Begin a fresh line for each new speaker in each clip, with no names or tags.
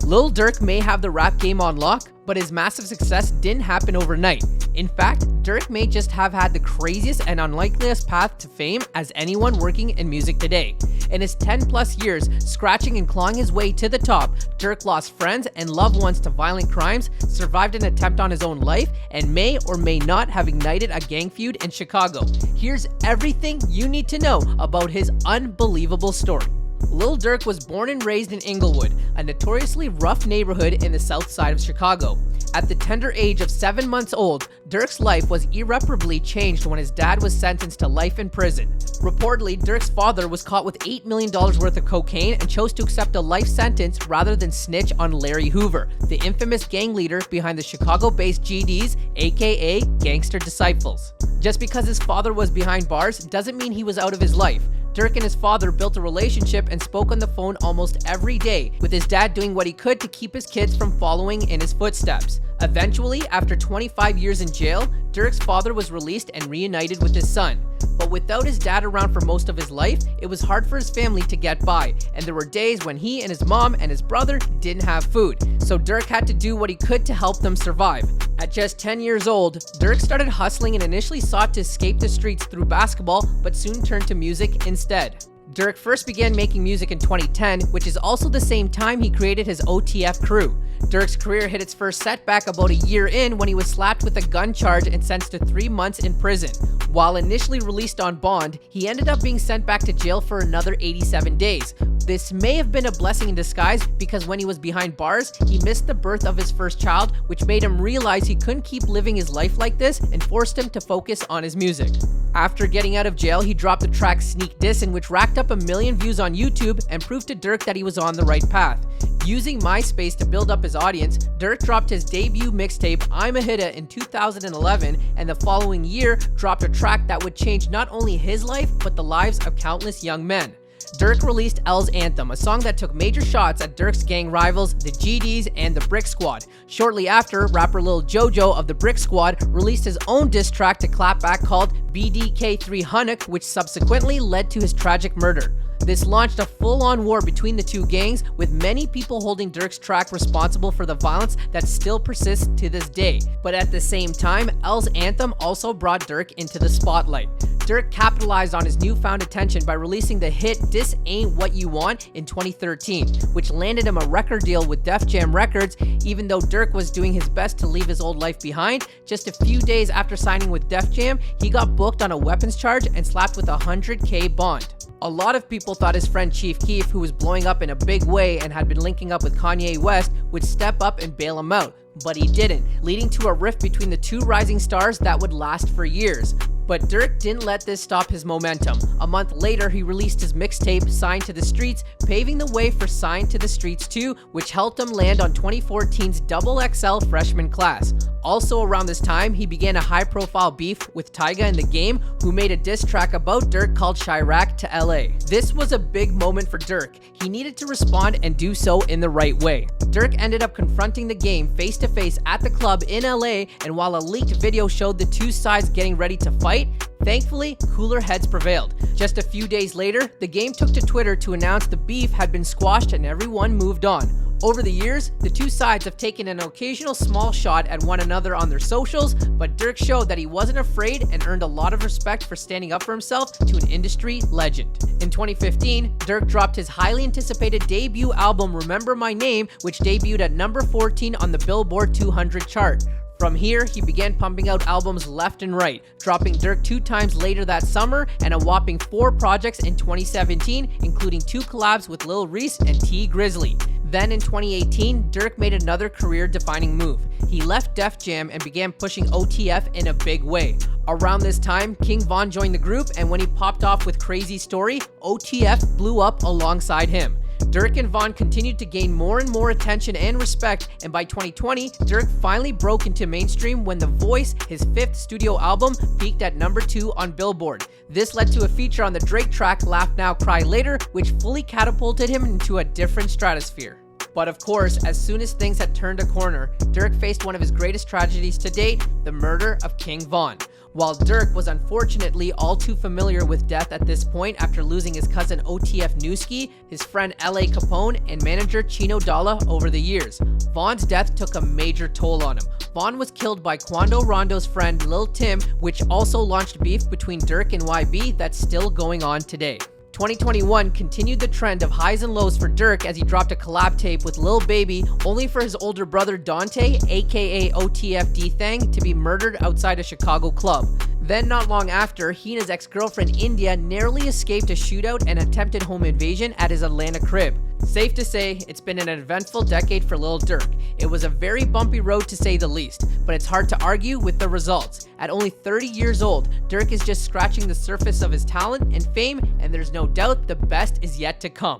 Lil Durk may have the rap game on lock, but his massive success didn't happen overnight. In fact, Durk may just have had the craziest and unlikeliest path to fame as anyone working in music today. In his 10 plus years scratching and clawing his way to the top, Durk lost friends and loved ones to violent crimes, survived an attempt on his own life, and may or may not have ignited a gang feud in Chicago. Here's everything you need to know about his unbelievable story. Lil Durk was born and raised in Inglewood, a notoriously rough neighborhood in the south side of Chicago. At the tender age of 7 months old, Durk's life was irreparably changed when his dad was sentenced to life in prison. Reportedly, Durk's father was caught with $8 million worth of cocaine and chose to accept a life sentence rather than snitch on Larry Hoover, the infamous gang leader behind the Chicago-based GDs, aka Gangster Disciples. Just because his father was behind bars doesn't mean he was out of his life. Durk and his father built a relationship and spoke on the phone almost every day, with his dad doing what he could to keep his kids from following in his footsteps. Eventually, after 25 years in jail, Durk's father was released and reunited with his son. But without his dad around for most of his life, it was hard for his family to get by, and there were days when he and his mom and his brother didn't have food, so Durk had to do what he could to help them survive. At just 10 years old, Durk started hustling and initially sought to escape the streets through basketball, but soon turned to music instead. Durk first began making music in 2010, which is also the same time he created his OTF crew. Durk's career hit its first setback about a year in when he was slapped with a gun charge and sentenced to 3 months in prison. While initially released on bond, he ended up being sent back to jail for another 87 days. This may have been a blessing in disguise because when he was behind bars, he missed the birth of his first child, which made him realize he couldn't keep living his life like this and forced him to focus on his music. After getting out of jail, he dropped the track Sneak Dissin', which racked up 1 million views on YouTube and proved to Durk that he was on the right path. Using MySpace to build up his audience, Durk dropped his debut mixtape I'm a Hitta in 2011, and the following year dropped a track that would change not only his life but the lives of countless young men. Durk released L's Anthem, a song that took major shots at Durk's gang rivals, the GDs and the Brick Squad. Shortly after, rapper Lil Jojo of the Brick Squad released his own diss track to Clapback called BDK300, which subsequently led to his tragic murder. This launched a full-on war between the two gangs, with many people holding Durk's track responsible for the violence that still persists to this day. But at the same time, L's Anthem also brought Durk into the spotlight. Durk capitalized on his newfound attention by releasing the hit This Ain't What You Want in 2013, which landed him a record deal with Def Jam Records. Even though Durk was doing his best to leave his old life behind, just a few days after signing with Def Jam, he got booked on a weapons charge and slapped with a $100K bond. A lot of people thought his friend Chief Keef, who was blowing up in a big way and had been linking up with Kanye West, would step up and bail him out, but he didn't, leading to a rift between the two rising stars that would last for years. But Durk didn't let this stop his momentum. A month later, he released his mixtape Signed to the Streets, paving the way for Signed to the Streets 2, which helped him land on 2014's XXL freshman class. Also around this time, he began a high-profile beef with Tyga in the Game, who made a diss track about Durk called Chirac to LA. This was a big moment for Durk. He needed to respond and do so in the right way. Durk ended up confronting the Game face-to-face at the club in LA, and while a leaked video showed the two sides getting ready to fight, thankfully, cooler heads prevailed. Just a few days later, the Game took to Twitter to announce the beef had been squashed and everyone moved on. Over the years, the two sides have taken an occasional small shot at one another on their socials, but Durk showed that he wasn't afraid and earned a lot of respect for standing up for himself to an industry legend. In 2015, Durk dropped his highly anticipated debut album Remember My Name, which debuted at number 14 on the Billboard 200 chart. From here, he began pumping out albums left and right, dropping Durk 2 times later that summer and a whopping 4 projects in 2017, including 2 collabs with Lil Reese and T Grizzly. Then in 2018, Durk made another career-defining move. He left Def Jam and began pushing OTF in a big way. Around this time, King Von joined the group, and when he popped off with Crazy Story, OTF blew up alongside him. Durk and Von continued to gain more and more attention and respect, and by 2020, Durk finally broke into mainstream when The Voice, his 5th studio album, peaked at number 2 on Billboard. This led to a feature on the Drake track Laugh Now, Cry Later, which fully catapulted him into a different stratosphere. But of course, as soon as things had turned a corner, Durk faced one of his greatest tragedies to date, the murder of King Von. While Durk was unfortunately all too familiar with death at this point after losing his cousin OTF Newski, his friend LA Capone, and manager Chino Dalla over the years, Von's death took a major toll on him. Von was killed by Quando Rondo's friend Lil Tim, which also launched beef between Durk and YB that's still going on today. 2021 continued the trend of highs and lows for Durk as he dropped a collab tape with Lil Baby, only for his older brother Dante, aka OTF D-Thang, to be murdered outside a Chicago club. Then not long after, he and his ex-girlfriend India narrowly escaped a shootout and attempted home invasion at his Atlanta crib. Safe to say, it's been an eventful decade for Lil Durk. It was a very bumpy road to say the least, but it's hard to argue with the results. At only 30 years old, Durk is just scratching the surface of his talent and fame, and there's no doubt the best is yet to come.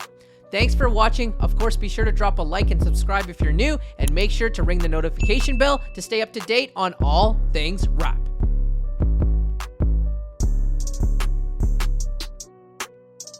Thanks for watching. Of course, be sure to drop a like and subscribe if you're new, and make sure to ring the notification bell to stay up to date on all things rap.